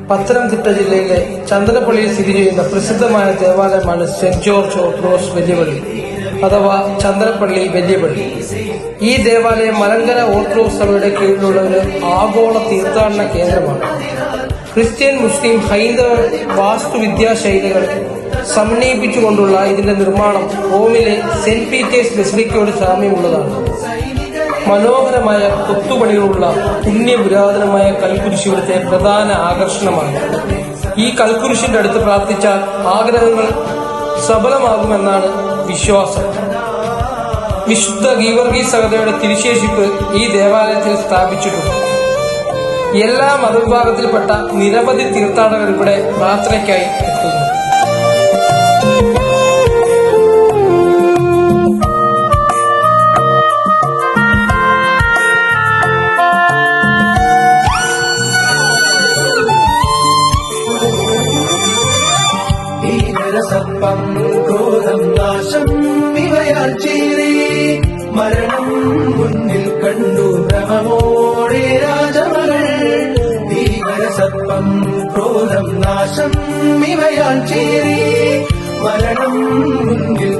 പത്തനംതിട്ട ജില്ലയിലെ ചന്ദനപ്പള്ളിയിൽ സ്ഥിതി ചെയ്യുന്ന പ്രസിദ്ധമായ ദേവാലയമാണ് സെന്റ് ജോർജ് ഓർത്തഡോക്സ് വലിയപള്ളി അഥവാ ചന്ദനപ്പള്ളി വലിയപള്ളി. ഈ ദേവാലയം മലങ്കര ഓർത്തഡോക്സ് സഭയുടെ കീഴിലുള്ള ഒരു ആഗോള തീർത്ഥാടന കേന്ദ്രമാണ്. ക്രിസ്ത്യൻ, മുസ്ലിം, ഹൈന്ദവ വാസ്തുവിദ്യാശൈലികൾ സമന്വയിപ്പിച്ചുകൊണ്ടുള്ള ഇതിന്റെ നിർമ്മാണം റോമിലെ സെന്റ് പീറ്റേഴ്സ് ബസിലിക്കയോട് സാമ്യമുള്ളതാണ്. മനോഹരമായ കൊത്തുപണികളുള്ള പുണ്യപുരാതനമായ കൽക്കുരിശ് ഇവിടുത്തെ പ്രധാന ആകർഷണമാണ്. ഈ കൽക്കുരിശിന്റെ അടുത്ത് പ്രാർത്ഥിച്ചാൽ ആഗ്രഹങ്ങൾ സഫലമാകുമെന്നാണ് വിശ്വാസം. വിശുദ്ധ ഗീവർഗീസ് സഹോദരയുടെ തിരുശേഷിപ്പ് ഈ ദേവാലയത്തിൽ സ്ഥാപിച്ചിട്ടുണ്ട്. എല്ലാ മതവിഭാഗത്തിൽപ്പെട്ട നിരവധി തീർത്ഥാടകർ ഇവിടെ പ്രാർത്ഥനയ്ക്കായി എത്തുന്നു. സർപ്പം ക്രോധം നാശം ഇവയാൽ ചീറി മരണം മുന്നിൽ കണ്ടു ഭ്രമമോടെ രാജമകൾ. ഭീകരസർപ്പം ക്രോധം നാശം ഇവയാൽ ചീറി മരണം മുന്നിൽ